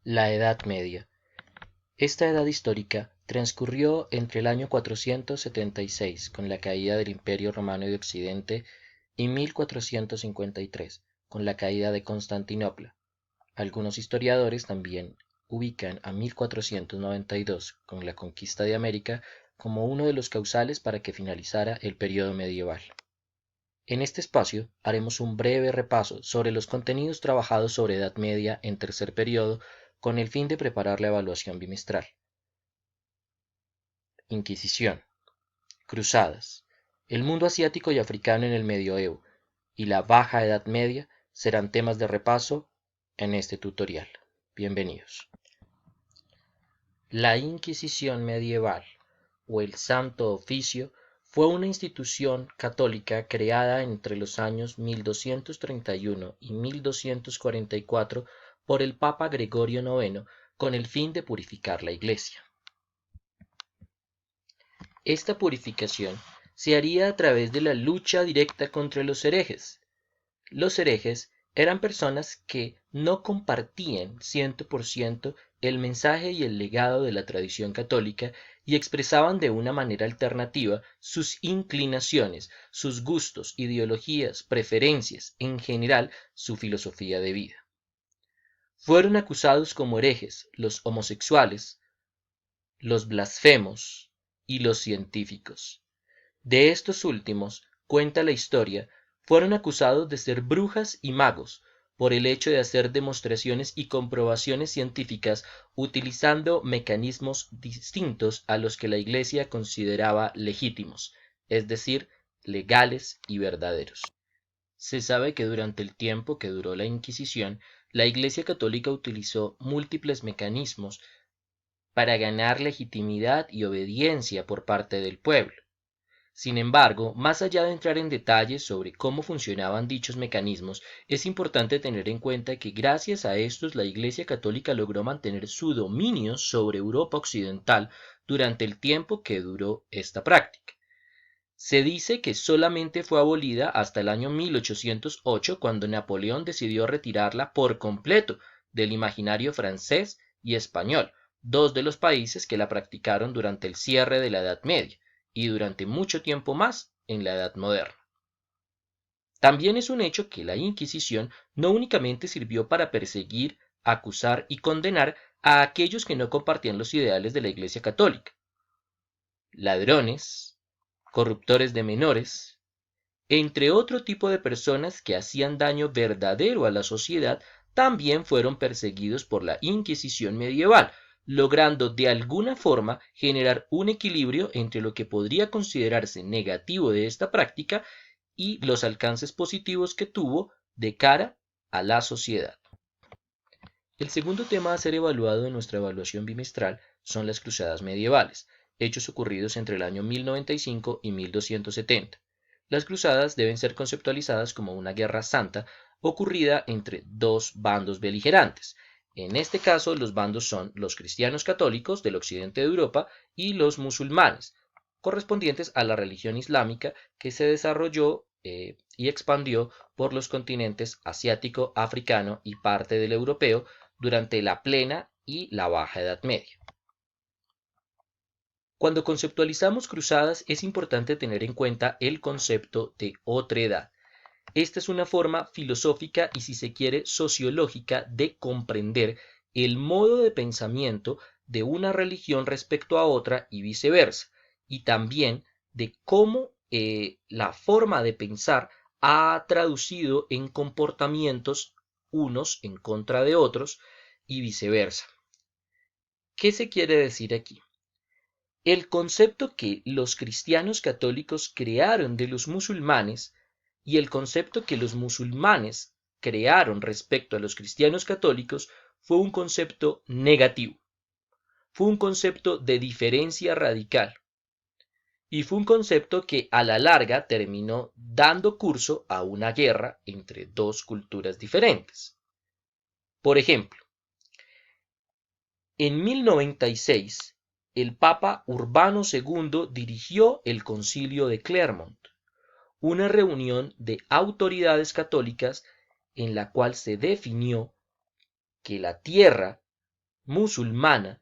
La Edad Media. Esta edad histórica transcurrió entre el año 476, con la caída del Imperio Romano de Occidente, y 1453, con la caída de Constantinopla. Algunos historiadores también ubican a 1492, con la conquista de América, como uno de los causales para que finalizara el periodo medieval. En este espacio haremos un breve repaso sobre los contenidos trabajados sobre Edad Media en tercer periodo con el fin de preparar la evaluación bimestral. Inquisición, Cruzadas, el mundo asiático y africano en el Medioevo y la Baja Edad Media serán temas de repaso en este tutorial. Bienvenidos. La Inquisición medieval o el Santo Oficio fue una institución católica creada entre los años 1231 y 1244 por el Papa Gregorio IX con el fin de purificar la Iglesia. Esta purificación se haría a través de la lucha directa contra los herejes. Los herejes eran personas que no compartían 100% el mensaje y el legado de la tradición católica y expresaban de una manera alternativa sus inclinaciones, sus gustos, ideologías, preferencias, en general su filosofía de vida. Fueron acusados como herejes los homosexuales, los blasfemos y los científicos. De estos últimos, cuenta la historia, fueron acusados de ser brujas y magos por el hecho de hacer demostraciones y comprobaciones científicas utilizando mecanismos distintos a los que la Iglesia consideraba legítimos, es decir, legales y verdaderos. Se sabe que durante el tiempo que duró la Inquisición, la Iglesia católica utilizó múltiples mecanismos para ganar legitimidad y obediencia por parte del pueblo. Sin embargo, más allá de entrar en detalles sobre cómo funcionaban dichos mecanismos, es importante tener en cuenta que gracias a estos la Iglesia Católica logró mantener su dominio sobre Europa Occidental durante el tiempo que duró esta práctica. Se dice que solamente fue abolida hasta el año 1808, cuando Napoleón decidió retirarla por completo del imaginario francés y español, dos de los países que la practicaron durante el cierre de la Edad Media y durante mucho tiempo más en la Edad Moderna. También es un hecho que la Inquisición no únicamente sirvió para perseguir, acusar y condenar a aquellos que no compartían los ideales de la Iglesia Católica. Ladrones, corruptores de menores, entre otro tipo de personas que hacían daño verdadero a la sociedad, también fueron perseguidos por la Inquisición medieval, logrando de alguna forma generar un equilibrio entre lo que podría considerarse negativo de esta práctica y los alcances positivos que tuvo de cara a la sociedad. El segundo tema a ser evaluado en nuestra evaluación bimestral son las cruzadas medievales, hechos ocurridos entre el año 1095 y 1270. Las cruzadas deben ser conceptualizadas como una guerra santa ocurrida entre dos bandos beligerantes. En este caso, los bandos son los cristianos católicos del occidente de Europa y los musulmanes, correspondientes a la religión islámica que se desarrolló y expandió por los continentes asiático, africano y parte del europeo durante la plena y la baja Edad Media. Cuando conceptualizamos cruzadas es importante tener en cuenta el concepto de otredad. Esta es una forma filosófica y, si se quiere, sociológica de comprender el modo de pensamiento de una religión respecto a otra y viceversa, y también de cómo la forma de pensar ha traducido en comportamientos unos en contra de otros y viceversa. ¿Qué se quiere decir aquí? El concepto que los cristianos católicos crearon de los musulmanes y el concepto que los musulmanes crearon respecto a los cristianos católicos fue un concepto negativo, fue un concepto de diferencia radical y fue un concepto que a la larga terminó dando curso a una guerra entre dos culturas diferentes. Por ejemplo, en 1096, el Papa Urbano II dirigió el Concilio de Clermont, una reunión de autoridades católicas en la cual se definió que la tierra musulmana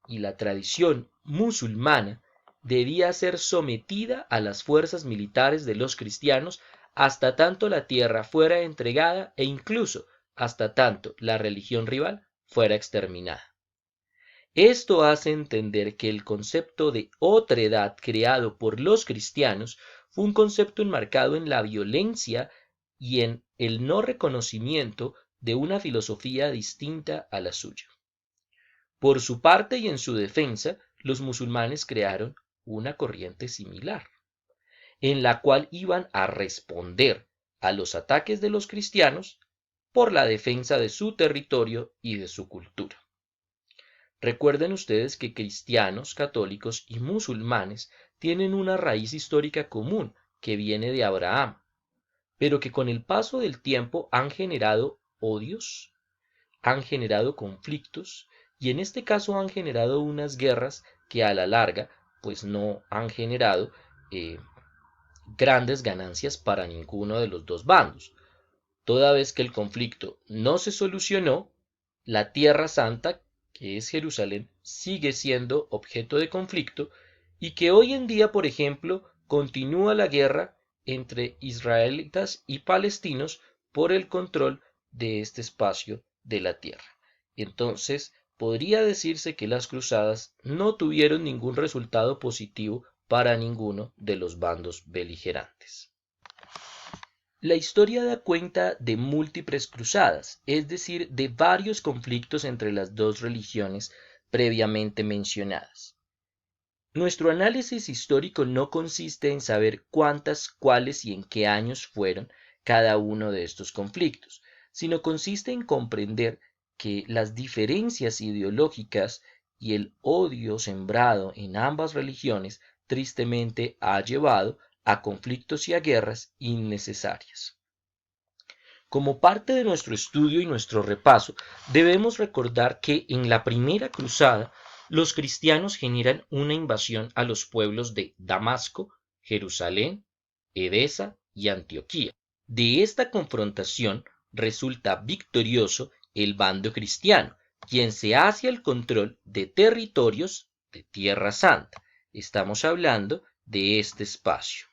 y la tradición musulmana debía ser sometida a las fuerzas militares de los cristianos hasta tanto la tierra fuera entregada e incluso hasta tanto la religión rival fuera exterminada. Esto hace entender que el concepto de otredad creado por los cristianos fue un concepto enmarcado en la violencia y en el no reconocimiento de una filosofía distinta a la suya. Por su parte y en su defensa, los musulmanes crearon una corriente similar, en la cual iban a responder a los ataques de los cristianos por la defensa de su territorio y de su cultura. Recuerden ustedes que cristianos, católicos y musulmanes tienen una raíz histórica común que viene de Abraham, pero que con el paso del tiempo han generado odios, han generado conflictos y en este caso han generado unas guerras que a la larga pues no han generado grandes ganancias para ninguno de los dos bandos. Toda vez que el conflicto no se solucionó, la Tierra Santa, que es Jerusalén, sigue siendo objeto de conflicto y que hoy en día, por ejemplo, continúa la guerra entre israelitas y palestinos por el control de este espacio de la tierra. Entonces, podría decirse que las cruzadas no tuvieron ningún resultado positivo para ninguno de los bandos beligerantes. La historia da cuenta de múltiples cruzadas, es decir, de varios conflictos entre las dos religiones previamente mencionadas. Nuestro análisis histórico no consiste en saber cuántas, cuáles y en qué años fueron cada uno de estos conflictos, sino consiste en comprender que las diferencias ideológicas y el odio sembrado en ambas religiones tristemente ha llevado a conflictos y a guerras innecesarias. Como parte de nuestro estudio y nuestro repaso, debemos recordar que en la primera cruzada los cristianos generan una invasión a los pueblos de Damasco, Jerusalén, Edesa y Antioquía. De esta confrontación resulta victorioso el bando cristiano, quien se hace al control de territorios de Tierra Santa. Estamos hablando de este espacio.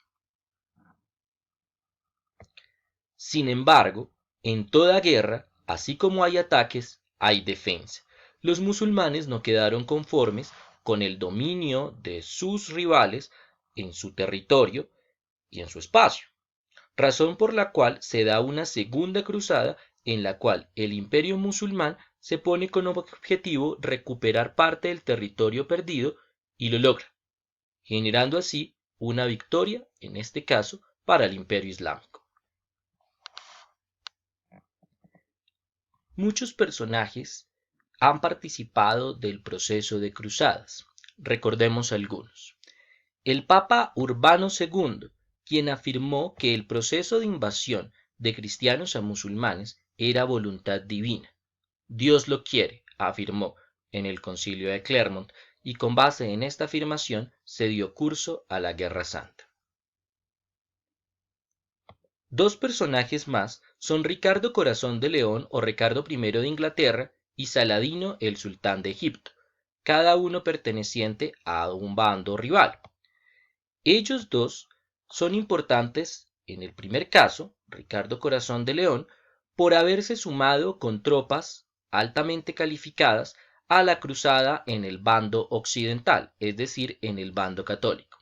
Sin embargo, en toda guerra, así como hay ataques, hay defensa. Los musulmanes no quedaron conformes con el dominio de sus rivales en su territorio y en su espacio, razón por la cual se da una segunda cruzada en la cual el imperio musulmán se pone como objetivo recuperar parte del territorio perdido y lo logra, generando así una victoria, en este caso, para el imperio islámico. Muchos personajes han participado del proceso de cruzadas. Recordemos algunos. El Papa Urbano II, quien afirmó que el proceso de invasión de cristianos a musulmanes era voluntad divina. Dios lo quiere, afirmó en el Concilio de Clermont, y con base en esta afirmación se dio curso a la Guerra Santa. Dos personajes más son Ricardo Corazón de León o Ricardo I de Inglaterra y Saladino el sultán de Egipto, cada uno perteneciente a un bando rival. Ellos dos son importantes, en el primer caso, Ricardo Corazón de León, por haberse sumado con tropas altamente calificadas a la cruzada en el bando occidental, es decir, en el bando católico.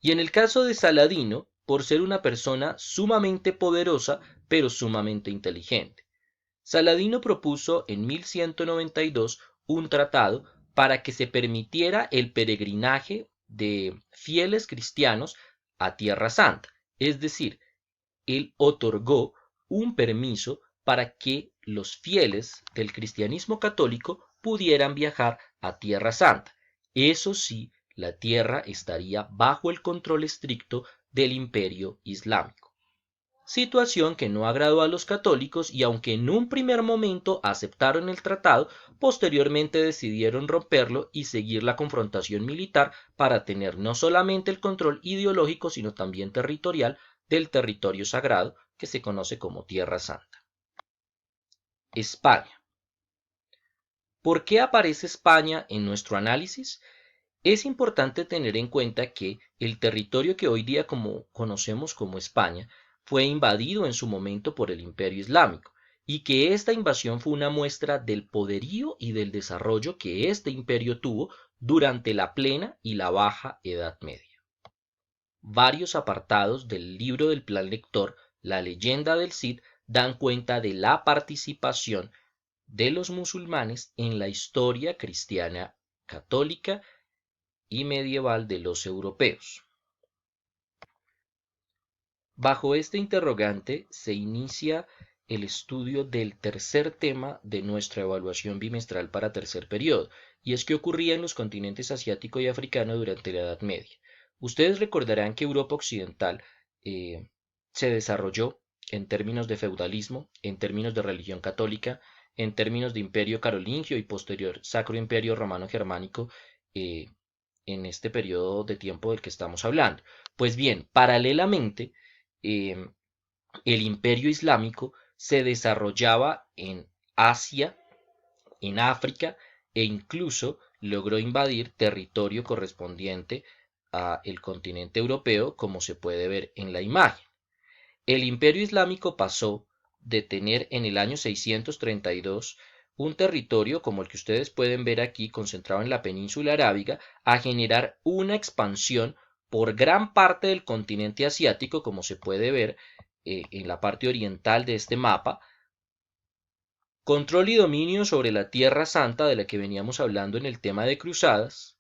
Y en el caso de Saladino, por ser una persona sumamente poderosa, pero sumamente inteligente. Saladino propuso en 1192 un tratado para que se permitiera el peregrinaje de fieles cristianos a Tierra Santa, es decir, él otorgó un permiso para que los fieles del cristianismo católico pudieran viajar a Tierra Santa. Eso sí, la tierra estaría bajo el control estricto del imperio islámico. Situación que no agradó a los católicos y aunque en un primer momento aceptaron el tratado, posteriormente decidieron romperlo y seguir la confrontación militar para tener no solamente el control ideológico sino también territorial del territorio sagrado que se conoce como Tierra Santa. España. ¿Por qué aparece España en nuestro análisis? Es importante tener en cuenta que el territorio que hoy día conocemos como España fue invadido en su momento por el Imperio Islámico y que esta invasión fue una muestra del poderío y del desarrollo que este imperio tuvo durante la plena y la baja Edad Media. Varios apartados del libro del Plan Lector, La leyenda del Cid, dan cuenta de la participación de los musulmanes en la historia cristiana católica y medieval de los europeos. Bajo este interrogante se inicia el estudio del tercer tema de nuestra evaluación bimestral para tercer periodo, y es qué ocurría en los continentes asiático y africano durante la Edad Media. Ustedes recordarán que Europa Occidental se desarrolló en términos de feudalismo, en términos de religión católica, en términos de imperio carolingio y posterior Sacro Imperio Romano Germánico en este periodo de tiempo del que estamos hablando. Pues bien, paralelamente, eh, el imperio islámico se desarrollaba en Asia, en África e incluso logró invadir territorio correspondiente al continente europeo, como se puede ver en la imagen. El imperio islámico pasó de tener en el año 632 un territorio como el que ustedes pueden ver aquí concentrado en la península arábiga a generar una expansión por gran parte del continente asiático, como se puede ver en la parte oriental de este mapa, control y dominio sobre la Tierra Santa de la que veníamos hablando en el tema de cruzadas,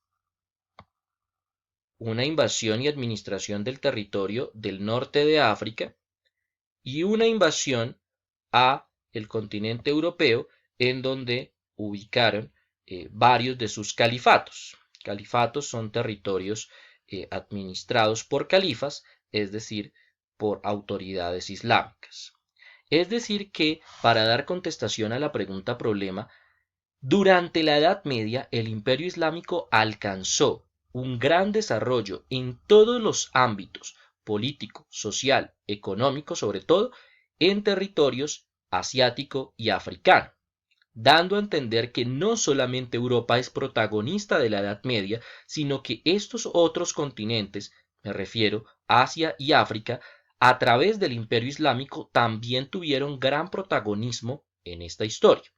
una invasión y administración del territorio del norte de África y una invasión a el continente europeo en donde ubicaron varios de sus califatos. Califatos son territorios administrados por califas, es decir, por autoridades islámicas. Es decir que, para dar contestación a la pregunta problema, durante la Edad Media el Imperio Islámico alcanzó un gran desarrollo en todos los ámbitos, político, social, económico, sobre todo en territorios asiático y africano, dando a entender que no solamente Europa es protagonista de la Edad Media, sino que estos otros continentes, me refiero Asia y África, a través del Imperio Islámico también tuvieron gran protagonismo en esta historia.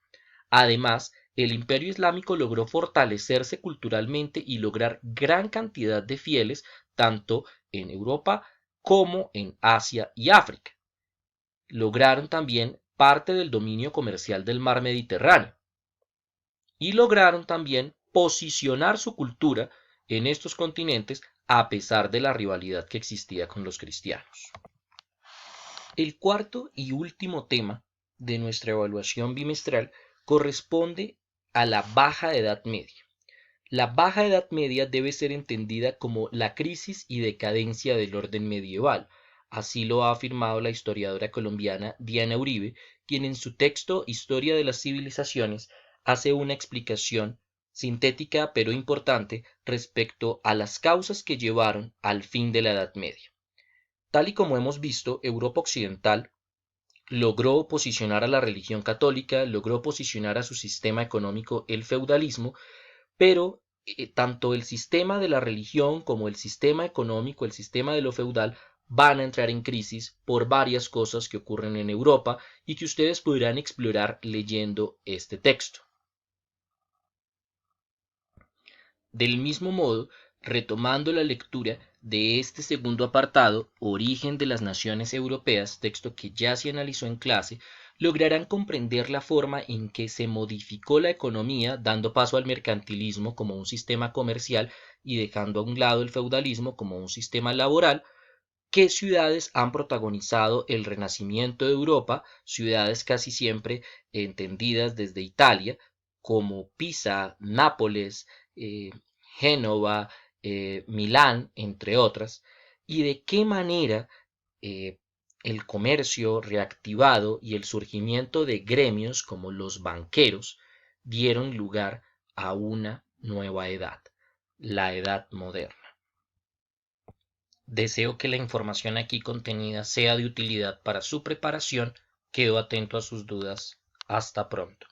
Además, el Imperio Islámico logró fortalecerse culturalmente y lograr gran cantidad de fieles tanto en Europa como en Asia y África. Lograron también parte del dominio comercial del mar Mediterráneo y lograron también posicionar su cultura en estos continentes a pesar de la rivalidad que existía con los cristianos. El cuarto y último tema de nuestra evaluación bimestral corresponde a la Baja Edad Media. La Baja Edad Media debe ser entendida como la crisis y decadencia del orden medieval. Así lo ha afirmado la historiadora colombiana Diana Uribe, quien en su texto Historia de las Civilizaciones hace una explicación sintética pero importante respecto a las causas que llevaron al fin de la Edad Media. Tal y como hemos visto, Europa Occidental logró posicionar a la religión católica, logró posicionar a su sistema económico el feudalismo, pero tanto el sistema de la religión como el sistema económico, el sistema de lo feudal, van a entrar en crisis por varias cosas que ocurren en Europa y que ustedes podrán explorar leyendo este texto. Del mismo modo, retomando la lectura de este segundo apartado, Origen de las Naciones Europeas, texto que ya se analizó en clase, lograrán comprender la forma en que se modificó la economía, dando paso al mercantilismo como un sistema comercial y dejando a un lado el feudalismo como un sistema laboral. ¿Qué ciudades han protagonizado el renacimiento de Europa? Ciudades casi siempre entendidas desde Italia, como Pisa, Nápoles, Génova, Milán, entre otras, y de qué manera eh, el comercio reactivado y el surgimiento de gremios como los banqueros dieron lugar a una nueva edad, la Edad Moderna. Deseo que la información aquí contenida sea de utilidad para su preparación. Quedo atento a sus dudas. Hasta pronto.